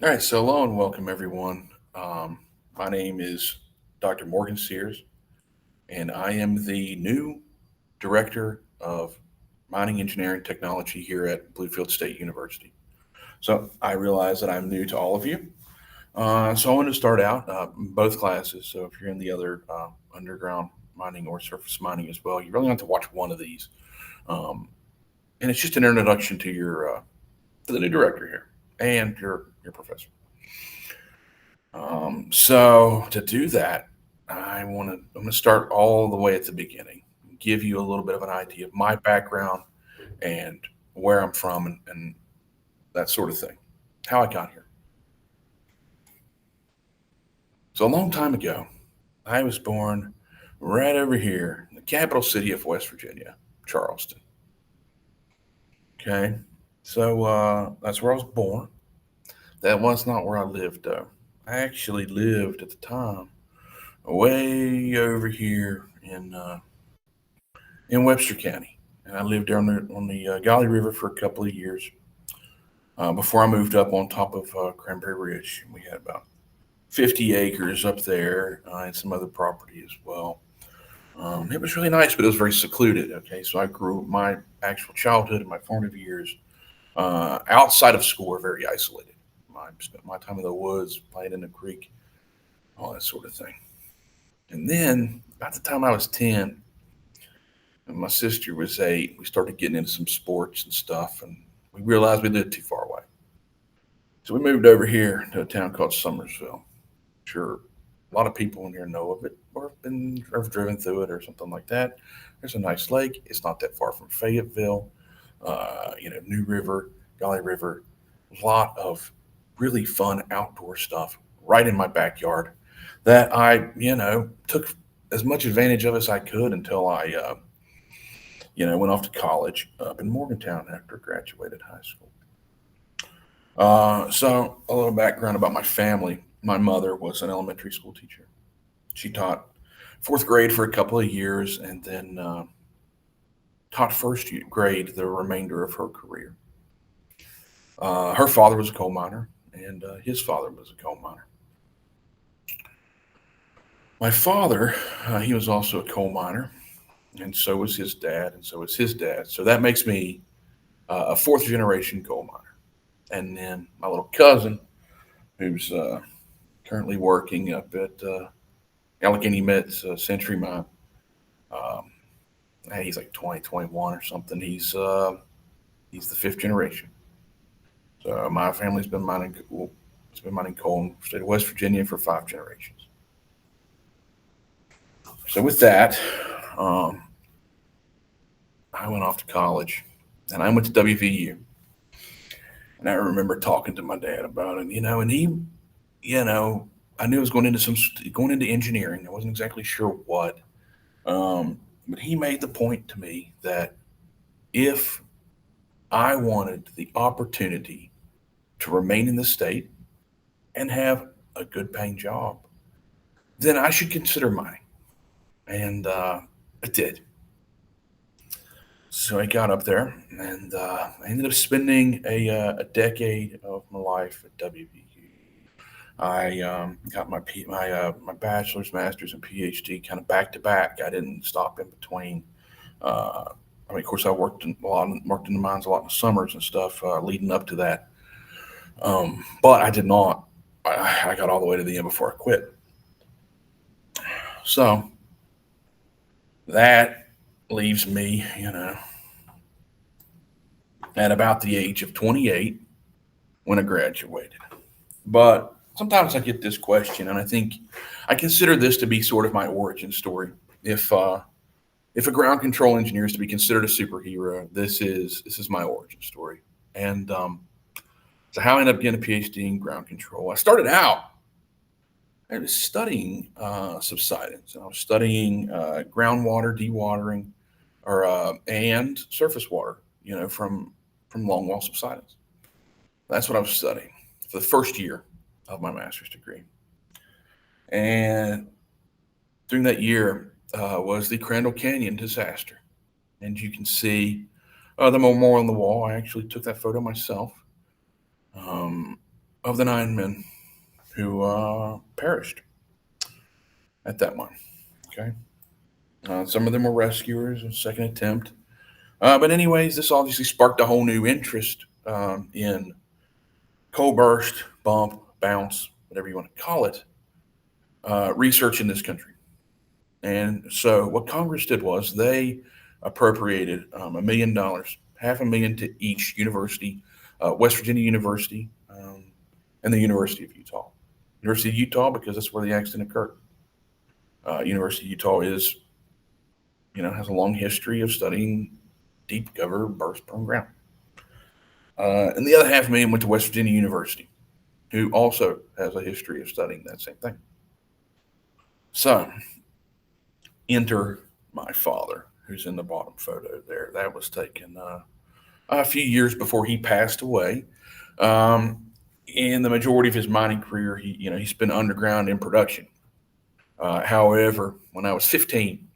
All right, so hello and welcome everyone. My name is Dr. Morgan Sears, and I am the new Director of Mining Engineering Technology here at Bluefield State University. So I realize that I'm new to all of you. So I want to start out both classes. So if you're in the other underground mining or surface mining as well, you really have to watch one of these. Um, and it's just an introduction to your to the new director here and your professor. So to do that, I'm going to start all the way at the beginning, give you a little bit of an idea of my background and where I'm from and that sort of thing, how I got here. So a long time ago, I was born right over here in the capital city of West Virginia, Charleston. Okay, so that's where I was born. That was not where I lived though. I actually lived at the time way over here in Webster County, and I lived there on the Golly River for a couple of years before I moved up on top of Cranberry Ridge. We had about 50 acres up there and some other property as well. It was really nice, but it was very secluded. Okay, so I grew my actual childhood and my formative years outside of school were very isolated. I spent my time in the woods, playing in the creek, all that sort of thing. And then, about the time I was 10, and my sister was 8, we started getting into some sports and stuff, and we realized we lived too far away. So we moved over here to a town called Summersville. Sure, a lot of people in here know of it or have driven through it or something like that. There's a nice lake. It's not that far from Fayetteville. New River, Golly River. A lot of really fun outdoor stuff right in my backyard that I took as much advantage of as I could until I went off to college up in Morgantown after I graduated high school. So, a little background about my family. My mother was an elementary school teacher. She taught fourth grade for a couple of years and then taught grade the remainder of her career. Her father was a coal miner, and his father was a coal miner. My father, he was also a coal miner, and so was his dad, and so was his dad. So that makes me a fourth generation coal miner. And then my little cousin, who's currently working up at Allegheny Met's Century Mine. Um, he's like 20, 21 or something. He's the fifth generation. So my family's been mining coal. It's been mining coal in the state of West Virginia for 5 generations. So with that, um, I went off to college, and I went to WVU. And I remember talking to my dad about it, and you know, I knew I was going into engineering. I wasn't exactly sure what, um, but he made the point to me that if I wanted the opportunity to remain in the state and have a good paying job, then I should consider mining. And I did. So I got up there, and I ended up spending a decade of my life at WVU. I got my bachelor's, master's, and PhD kind of back to back. I didn't stop in between. Of course, I worked in the mines a lot in the summers and stuff leading up to that. But I did not. I got all the way to the end before I quit. So that leaves me, at about the age of 28 when I graduated. But sometimes I get this question, and I think I consider this to be sort of my origin story. If a ground control engineer is to be considered a superhero, this is my origin story. And so how I ended up getting a PhD in ground control. I was studying subsidence. I was studying groundwater dewatering, and surface water, from long wall subsidence. That's what I was studying for the first year of my master's degree. And during that year was the Crandall Canyon disaster. And you can see the memorial on the wall. I actually took that photo myself. Um, of the 9 men who perished at that mine. Okay. Some of them were rescuers, a second attempt. But anyways, this obviously sparked a whole new interest in coal burst, bump, bounce, whatever you want to call it, research in this country. And so what Congress did was they appropriated $1 million, $500,000 to each university, West Virginia University, and the University of Utah. University of Utah, because that's where the accident occurred. University of Utah has a long history of studying deep cover burst prone ground. And the other $500,000 went to West Virginia University, who also has a history of studying that same thing. So, enter my father, who's in the bottom photo there. That was taken a few years before he passed away. In the majority of his mining career, he spent underground in production. However, when I was 15,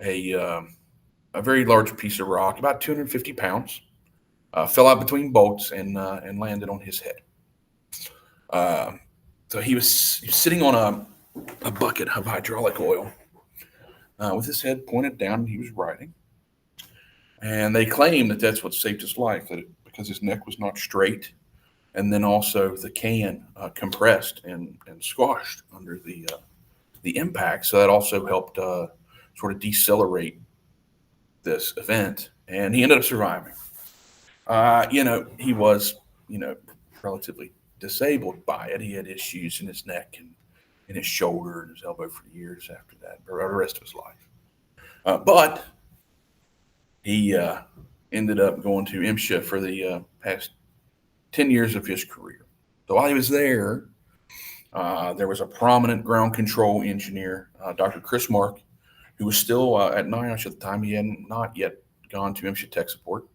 a very large piece of rock, about 250 pounds, fell out between bolts and landed on his head. So he was sitting on a bucket of hydraulic oil with his head pointed down, and he was writing. And they claim that that's what saved his life, because his neck was not straight, and then also the can compressed and squashed under the impact. So that also helped sort of decelerate this event, and he ended up surviving. He was, relatively disabled by it. He had issues in his neck and in his shoulder and his elbow for years after that, or the rest of his life. But he ended up going to MSHA for the past 10 years of his career. So while he was there was a prominent ground control engineer, Dr. Chris Mark, who was still at NIOSH at the time. He had not yet gone to MSHA tech support.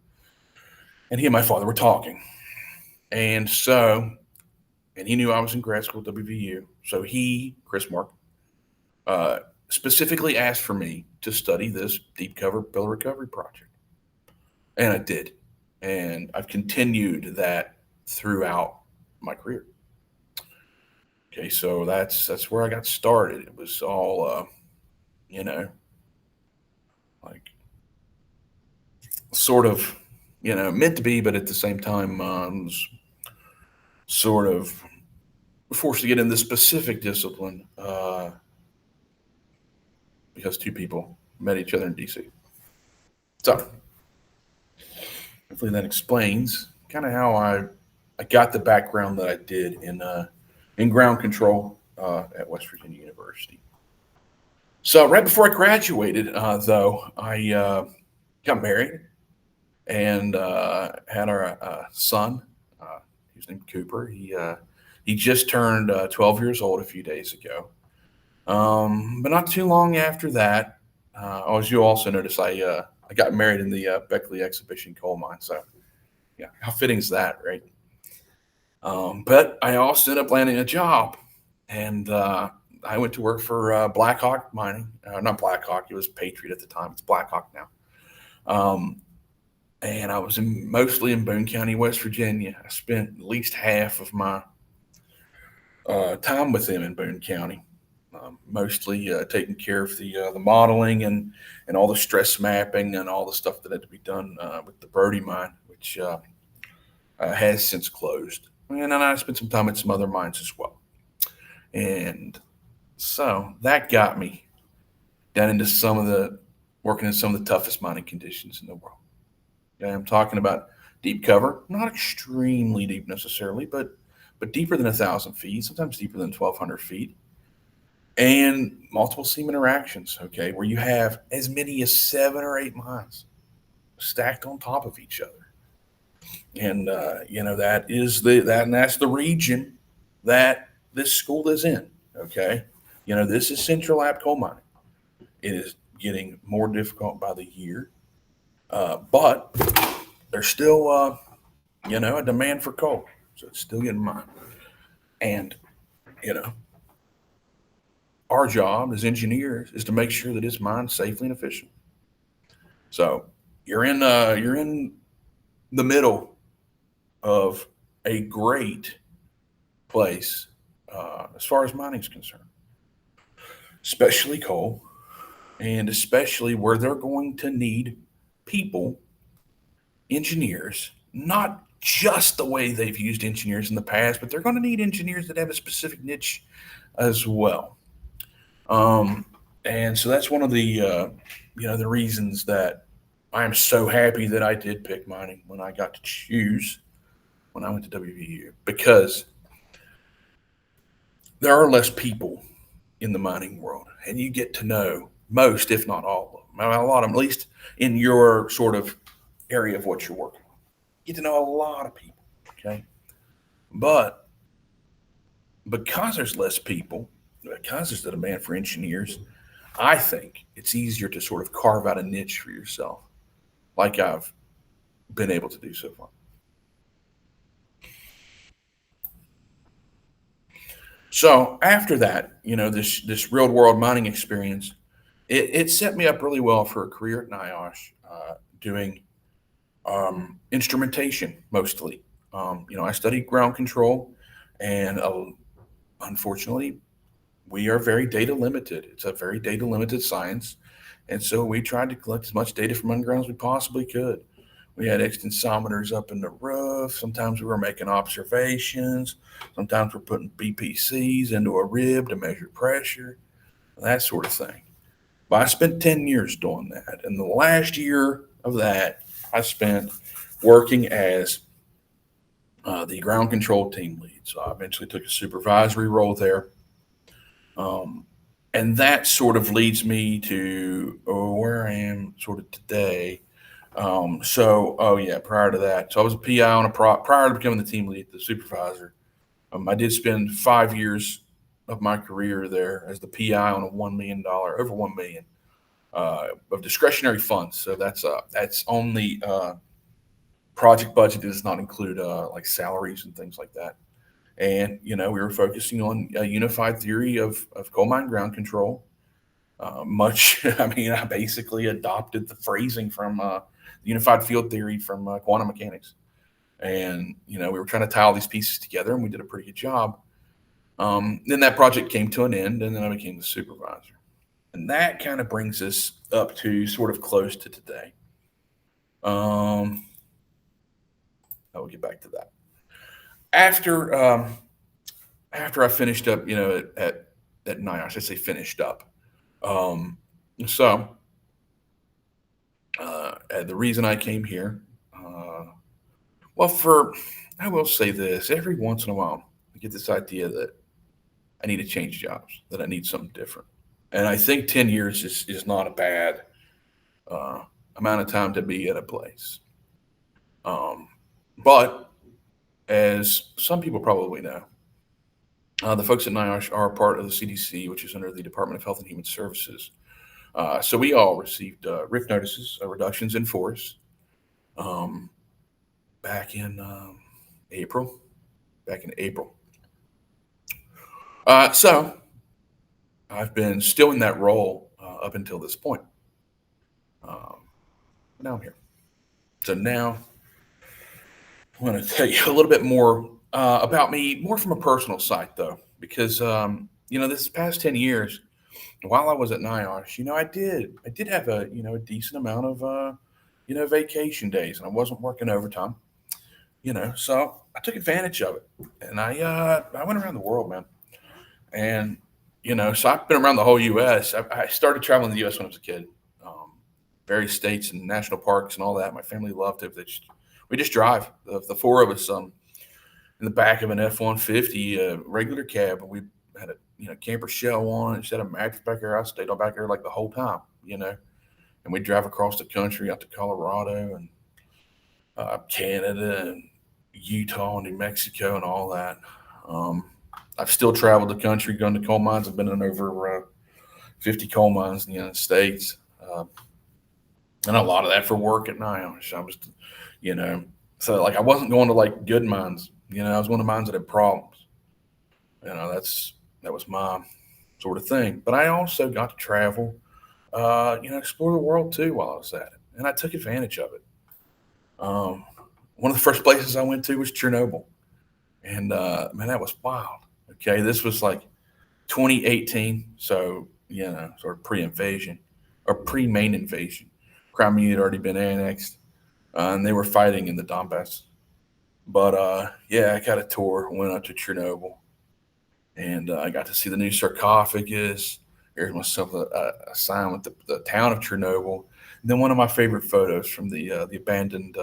And he and my father were talking. And he knew I was in grad school at WVU. So Chris Mark, specifically asked for me to study this deep cover pillar recovery project. And I did. And I've continued that throughout my career. Okay, so that's where I got started. It was all, like sort of, meant to be, but at the same time, was sort of forced to get in this specific discipline because two people met each other in DC. So hopefully that explains kind of how I got the background that I did in ground control at West Virginia University. So right before I graduated, though, I got married and had our son. He was named Cooper. He just turned 12 years old a few days ago. But not too long after that, as you also notice, I got married in the Beckley Exhibition coal mine. So, yeah, how fitting is that, right? But I also ended up landing a job, and I went to work for Blackhawk Mining. Not Blackhawk, it was Patriot at the time. It's Blackhawk now. And I was mostly in Boone County, West Virginia. I spent at least half of my time with them in Boone County, mostly taking care of the modeling and all the stress mapping and all the stuff that had to be done with the Brody mine, which has since closed. And then I spent some time at some other mines as well. And so that got me down into working in some of the toughest mining conditions in the world. Okay, I'm talking about deep cover, not extremely deep necessarily, but deeper than 1,000 feet, sometimes deeper than 1,200 feet, and multiple seam interactions, okay, where you have as many as 7 or 8 mines stacked on top of each other. And, that's the region that this school is in, okay? This is Central App coal mining. It is getting more difficult by the year, but there's still, a demand for coal. So it's still getting mined. And, our job as engineers is to make sure that it's mined safely and efficient. So you're in the middle of a great place as far as mining is concerned, especially coal, and especially where they're going to need people, engineers, not just the way they've used engineers in the past, but they're going to need engineers that have a specific niche as well. Um, and so that's one of the reasons that I am so happy that I did pick mining when I got to choose when I went to WVU, because there are less people in the mining world, and you get to know most, if not all of them, a lot of them, at least in your sort of area of what you're working on. You get to know a lot of people, okay? But because there's less people, because there's the demand for engineers, I think it's easier to sort of carve out a niche for yourself, like I've been able to do so far. So after that, this real world mining experience, it set me up really well for a career at NIOSH, doing instrumentation mostly. I studied ground control, and unfortunately, we are very data limited. It's a very data limited science. And so we tried to collect as much data from underground as we possibly could. We had extensometers up in the roof. Sometimes we were making observations. Sometimes we're putting BPCs into a rib to measure pressure, that sort of thing. But I spent 10 years doing that. And the last year of that, I spent working as the ground control team lead. So I eventually took a supervisory role there. And that sort of leads me to where I am sort of today. Prior to that, so I was a PI on prior to becoming the team lead, the supervisor. I did spend 5 years of my career there as the PI on a $1 million, over 1 million of discretionary funds. So that's only project budget. It does not include like salaries and things like that. And we were focusing on a unified theory of coal mine ground control. I basically adopted the phrasing from unified field theory from quantum mechanics. And we were trying to tie all these pieces together, and we did a pretty good job. Then that project came to an end, and then I became the supervisor. And that kind of brings us up to sort of close to today. I will get back to that. After I finished up, at NIOSH, I say finished up. Um, so the reason I came here, I will say this: every once in a while, I get this idea that I need to change jobs, that I need something different, and I think 10 years is not a bad uh, amount of time to be at a place. Um, but as some people probably know, the folks at NIOSH are part of the CDC, which is under the Department of Health and Human Services. So we all received RIF notices, reductions in force, um, back in April. Back in April. So I've been still in that role up until this point. Um, Now I'm here. So now I want to tell you a little bit more about me, more from a personal side, though, because this past 10 years, while I was at NIOSH, I did have a decent amount of vacation days, and I wasn't working overtime. So I took advantage of it, and I went around the world, man, and so I've been around the whole U.S. I started traveling the U.S. when I was a kid, um, various states and national parks and all that. My family loved it. We just drive the four of us in the back of an F-150 regular cab, and we had a camper shell on it. Just had a mattress back there. I stayed on back there like the whole time, and we drive across the country out to Colorado and Canada and Utah and New Mexico and all that. Um, I've still traveled the country, gone to coal mines. I've been in over 50 coal mines in the United States, and a lot of that for work at NIOSH. You know, so like I wasn't going to like good mines. I was going to mines that had problems. That was my sort of thing. But I also got to travel, explore the world too while I was at it, and I took advantage of it. Um, One of the first places I went to was Chernobyl, And man, that was wild. Okay, this was like 2018, so sort of pre-invasion or pre-main invasion. Crimea had already been annexed, and they were fighting in the Donbass. But yeah, I got a tour, went up to Chernobyl, and I got to see the new sarcophagus. There's myself a sign with the town of Chernobyl. And then one of my favorite photos from the abandoned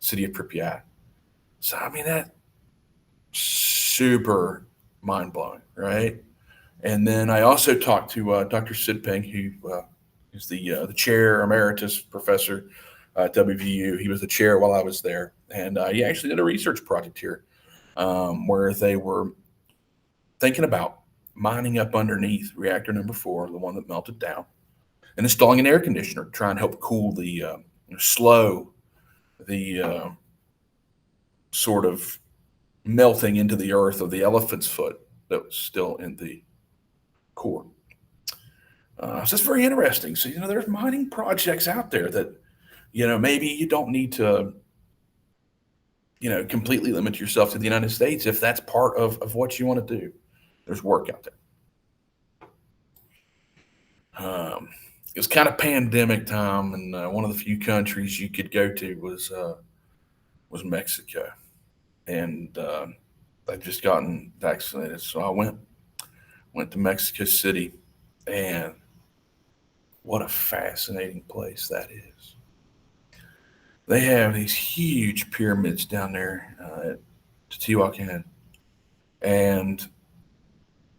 city of Pripyat. So I mean that super mind blowing, right? And then I also talked to Dr. Sid Peng, who is the chair emeritus professor at WVU. He was the chair while I was there, and he actually did a research project here where they were thinking about mining up underneath reactor number 4, the one that melted down, and installing an air conditioner to try and help cool slow the sort of melting into the earth of the elephant's foot that was still in the core. So it's very interesting. So, there's mining projects out there that, maybe you don't need to, completely limit yourself to the United States if that's part of what you want to do. There's work out there. It was kind of pandemic time, and one of the few countries you could go to was Mexico, and I'd just gotten vaccinated, so I went to Mexico City, and what a fascinating place that is. They have these huge pyramids down there at Teotihuacan, and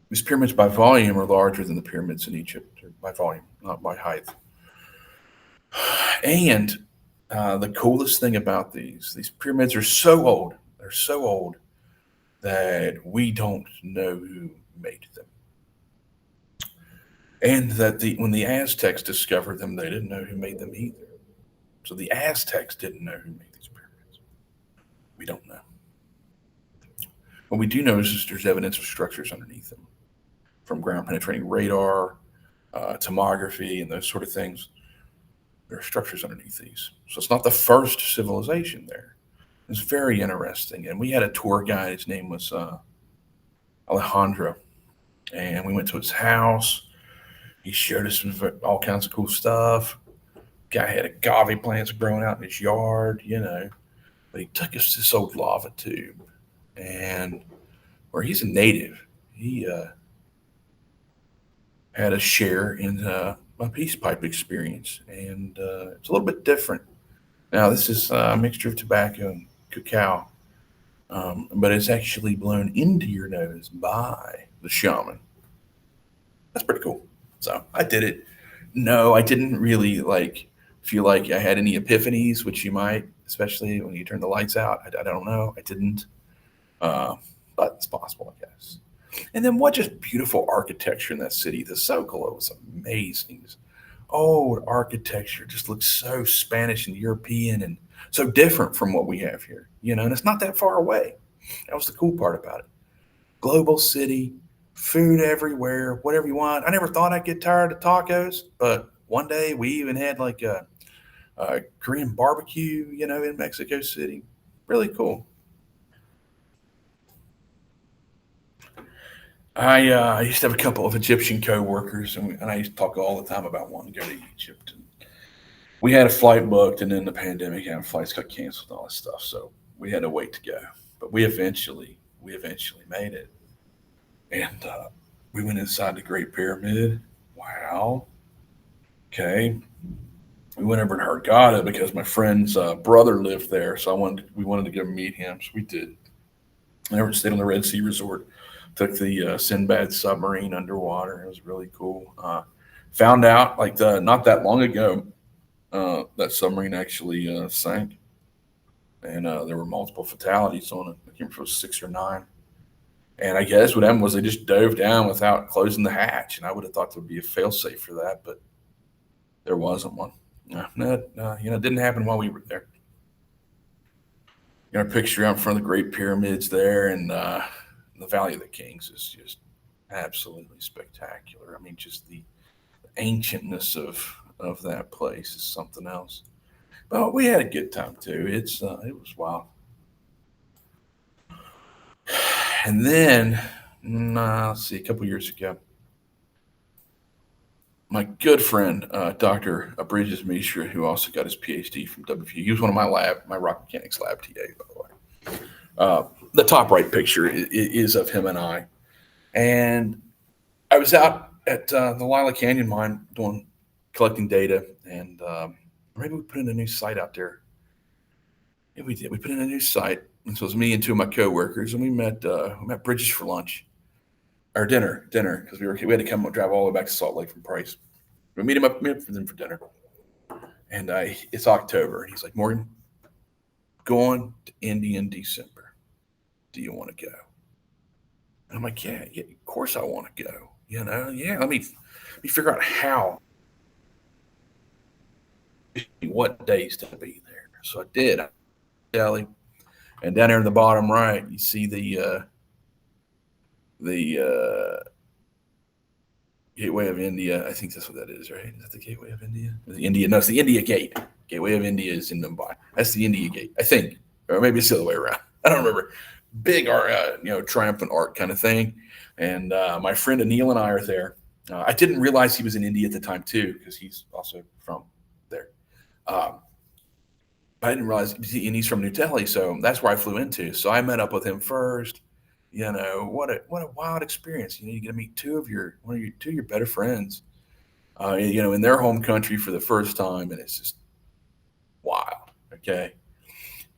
these pyramids by volume are larger than the pyramids in Egypt, by volume, not by height. And the coolest thing about these pyramids are so old, they're so old that we don't know who made them. And that when the Aztecs discovered them, they didn't know who made them either. So the Aztecs didn't know who made these pyramids. We don't know. What we do know is there's evidence of structures underneath them, from ground penetrating radar, tomography, and those sort of things. There are structures underneath these. So it's not the first civilization there. It's very interesting. And we had a tour guide. His name was Alejandro. And we went to his house. He showed us all kinds of cool stuff. Guy had agave plants growing out in his yard, But he took us to this old lava tube. And where he's a native, he had a share in my peace pipe experience. And it's a little bit different. Now, this is a mixture of tobacco and cacao, but it's actually blown into your nose by the shaman. That's pretty cool. So I did it. No, I didn't really feel like I had any epiphanies, which you might, especially when you turn the lights out. I don't know. I didn't, but it's possible, I guess. And then what just beautiful architecture in that city. The Zocalo was amazing. This old architecture just looks so Spanish and European and so different from what we have here, and it's not that far away. That was the cool part about it. Global city, food everywhere, whatever you want. I never thought I'd get tired of tacos, but one day we even had like a Korean barbecue, in Mexico City. Really cool. I used to have a couple of Egyptian coworkers, and I used to talk all the time about wanting to go to Egypt. And we had a flight booked, and then the pandemic and flights got canceled and all that stuff, so we had to wait to go. But we eventually made it, and we went inside the Great Pyramid. Wow. Okay. We went over to Hurghada because my friend's brother lived there, so we wanted to go meet him, so we did. I never stayed on the Red Sea Resort. Took the Sinbad submarine underwater. It was really cool. Found out not that long ago that submarine actually sank, and there were multiple fatalities on it. I can't remember if it was 6 or 9. And I guess what happened was they just dove down without closing the hatch, and I would have thought there would be a failsafe for that, but there wasn't one. No, it didn't happen while we were there. A picture out in front of the Great Pyramids there, and the Valley of the Kings is just absolutely spectacular. I mean, just the ancientness of that place is something else. But we had a good time too. It was wild. And then, let's see, a couple years ago, my good friend, Dr. Bridges Mishra, who also got his PhD from WVU, he was one of my rock mechanics lab TAs, by the way. The top right picture is of him and I. And I was out at the Lila Canyon mine collecting data, and maybe we put in a new site out there. Yeah, we did. We put in a new site, and so it was me and two of my coworkers, and we met Bridges for lunch or dinner, because we had to drive all the way back to Salt Lake from Price. We meet for them for dinner, and it's October, and he's like, Morgan, going to Indy in December. Do you want to go? And I'm like, yeah, of course I want to go. Yeah. Let me figure out how, what days to be there. So I did. Delhi, and down there in the bottom right, you see the Gateway of India. I think that's what that is, right? Is that the Gateway of India? No, it's the India Gate. Gateway of India is in Mumbai. That's the India Gate, I think, or maybe it's the other way around. I don't remember. Big, triumphant arc kind of thing. And my friend Anil and I are there. I didn't realize he was in India at the time too, because he's also from there. I didn't realize, and he's from New Delhi, so that's where I flew into. So I met up with him first. What a wild experience. You get to meet two of your better friends, in their home country for the first time, and it's just wild. Okay,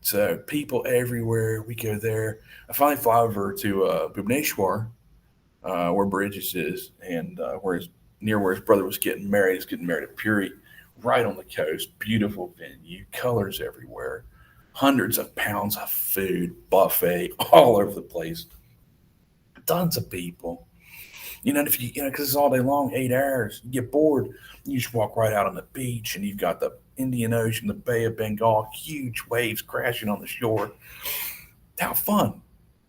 so people everywhere. We go there. I finally fly over to Bhubaneswar, where Bridges is, and where his brother was getting married. He's getting married at Puri, right on the coast. Beautiful venue, colors everywhere, hundreds of pounds of food, buffet all over the place, tons of people. And if because it's all day long, 8 hours, you get bored, you just walk right out on the beach, and you've got the Indian Ocean, the Bay of Bengal, huge waves crashing on the shore. How fun,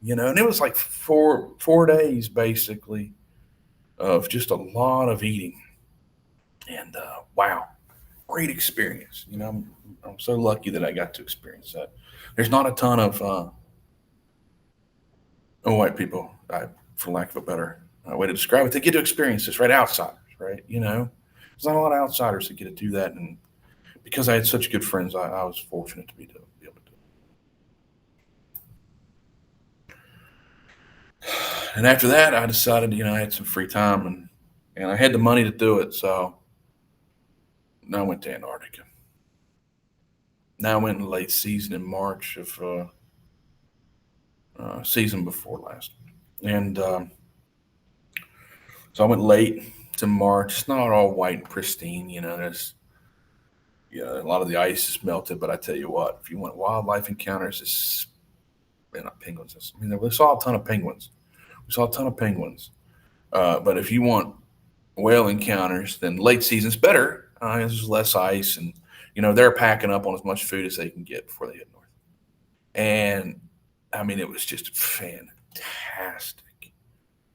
and it was like 4 days basically of just a lot of eating, and wow, great experience. I'm so lucky that I got to experience that. There's not a ton of white people, for lack of a better way to describe it, they get to experience this, right? Outsiders, right? There's not a lot of outsiders that get to do that, and because I had such good friends, I was fortunate to be able to do it. And after that, I decided, I had some free time, and I had the money to do it, so I went to Antarctica. Now I went in late season in March of season before last, and so I went late to March. It's not all white and pristine, there's a lot of the ice is melted, but I tell you what, if you want wildlife encounters, it's not penguins. We saw a ton of penguins. But if you want whale encounters, then late season's better. There's less ice, and they're packing up on as much food as they can get before they head north. And it was just fantastic,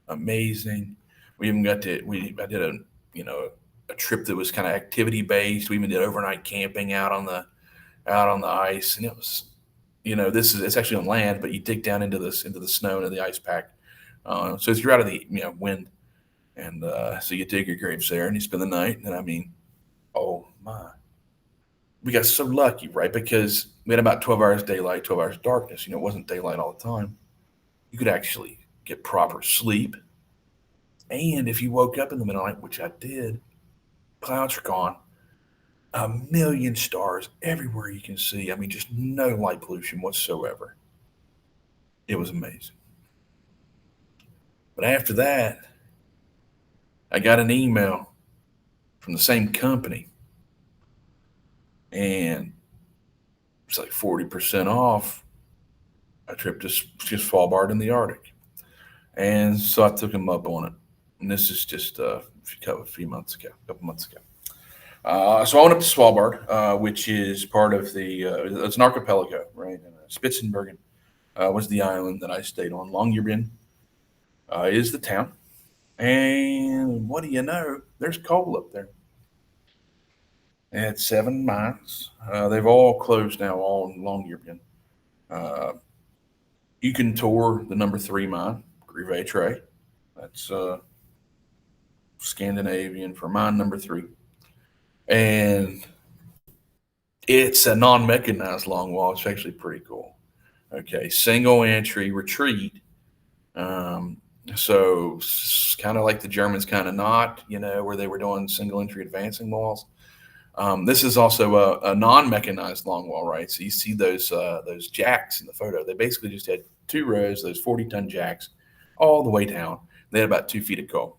amazing. We even I did a trip that was kind of activity based. We even did overnight camping out on the ice, and it was, it's actually on land, but you dig down into the snow and the ice pack. So if you're out of the wind, and so you dig your graves there and you spend the night. And oh my, we got so lucky, right? Because we had about 12 hours daylight, 12 hours darkness. It wasn't daylight all the time. You could actually get proper sleep. And if you woke up in the middle of the night, which I did, clouds are gone. 1,000,000 stars everywhere you can see. Just no light pollution whatsoever. It was amazing. But after that, I got an email from the same company, and it's like 40% off a trip to Svalbard in the Arctic. And so I took them up on it. And this is just a couple months ago. So I went up to Svalbard, which is part of it's an archipelago, right? And Spitsbergen was the island that I stayed on. Longyearbyen is the town. And what do you know? There's coal up there. And it's 7 mines. They've all closed now, all in Longyearbyen. You can tour the number 3 mine, Grivet Tray. That's Scandinavian for mine number 3. And it's a non-mechanized longwall. It's actually pretty cool. Okay, single entry retreat. Um, so kind of like the Germans kind of not, where they were doing single entry advancing walls. This is also a non-mechanized longwall, right? So you see those jacks in the photo. They basically just had 2 rows, those 40-ton jacks, all the way down. They had about 2 feet of coal.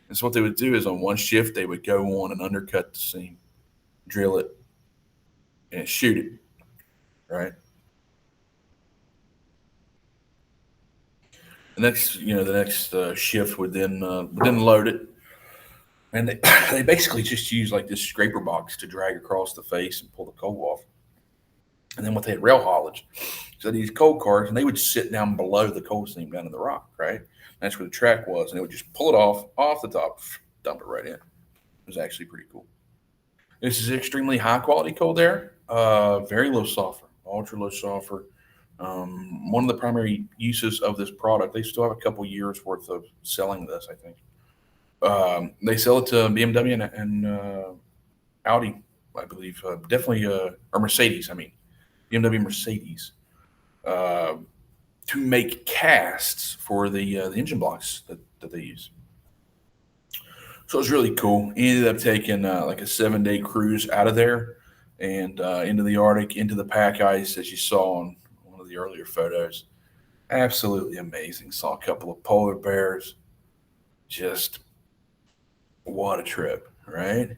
And so what they would do is on one shift, they would go on and undercut the seam, drill it, and shoot it, right? The next shift would then load it, and they basically just use like this scraper box to drag across the face and pull the coal off. And then what they had rail haulage, so these coal cars, and they would sit down below the coal seam down in the rock, right? That's where the track was, and they would just pull it off the top, dump it right in. It was actually pretty cool. This is extremely high quality coal there, very low sulfur, ultra low sulfur. One of the primary uses of this product, they still have a couple years worth of selling this, I think. They sell it to BMW and Audi, I believe, definitely, or Mercedes, BMW Mercedes, to make casts for the engine blocks that they use. So it was really cool. He ended up taking like a 7-day cruise out of there and into the Arctic, into the pack ice, as you saw on one of the earlier photos. Absolutely amazing. Saw a couple of polar bears. Just what a trip, right?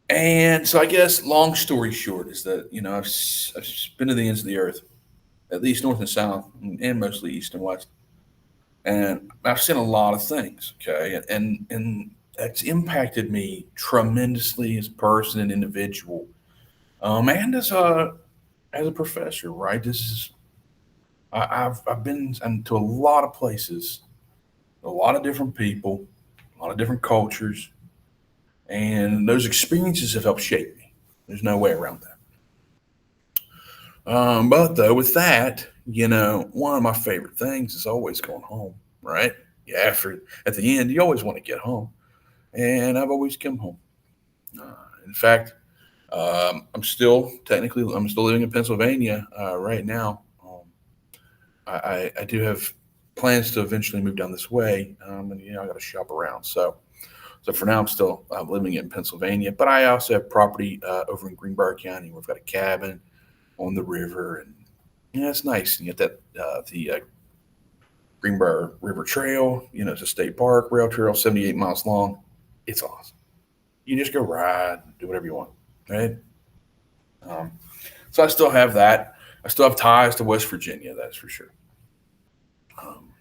And so I guess long story short is that, I've been to the ends of the earth, at least north and south, and mostly east and west. And I've seen a lot of things, okay? And that's impacted me tremendously as a person and individual, and as a professor, right? I've been to a lot of places, a lot of different people, a lot of different cultures, and those experiences have helped shape me. There's no way around that. But though with that, one of my favorite things is always going home, right? Yeah, at the end, you always want to get home, and I've always come home. In fact, I'm still living in Pennsylvania right now. I do have plans to eventually move down this way, and I got to shop around. So for now, I'm still living in Pennsylvania, but I also have property over in Greenbrier County. We've got a cabin on the river, and it's nice. You get that the Greenbrier River Trail. It's a state park rail trail, 78 miles long. It's awesome. You just go ride, do whatever you want, right? Um, so I still have that. I still have ties to West Virginia, that's for sure. Um,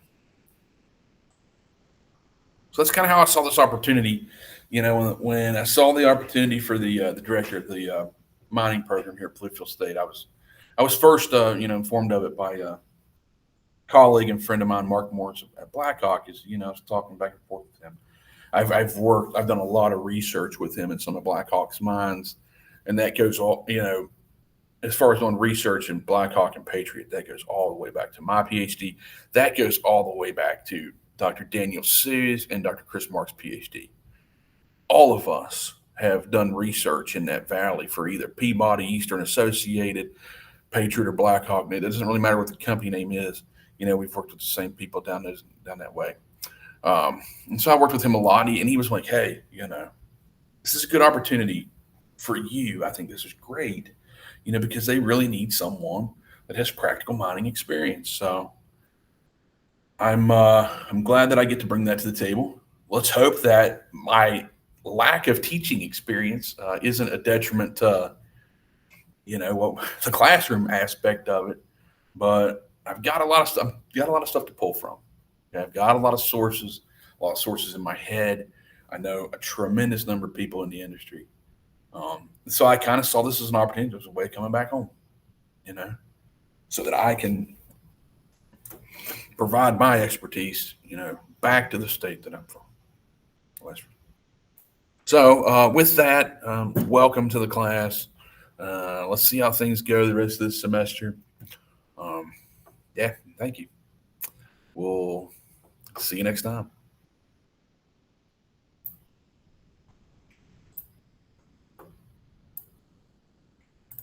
so that's kind of how I saw this opportunity. When I saw the opportunity for the director of the mining program here at Bluefield State, I was first informed of it by a colleague and friend of mine, Mark Morris at Blackhawk. I was talking back and forth with him. I've done a lot of research with him in some of Blackhawk's mines, and that goes all as far as doing research in Blackhawk and Patriot, that goes all the way back to my PhD. That goes all the way back to Dr. Daniel Sears and Dr. Chris Mark's PhD. All of us have done research in that valley for either Peabody, Eastern Associated, Patriot, or Blackhawk. It doesn't really matter what the company name is. We've worked with the same people down that way. And so I worked with him a lot, and he was like, "Hey, this is a good opportunity for you. I think this is great, because they really need someone that has practical mining experience." So I'm glad that I get to bring that to the table. Let's hope that my lack of teaching experience isn't a detriment to the classroom aspect of it. But I've got a lot of stuff. Got a lot of stuff to pull from. Okay, I've got a lot of sources in my head. I know a tremendous number of people in the industry. So I kind of saw this as an opportunity, as a way of coming back home, so that I can provide my expertise, back to the state that I'm from, West Virginia. So with that, welcome to the class. Let's see how things go the rest of this semester. Yeah, thank you. We'll see you next time.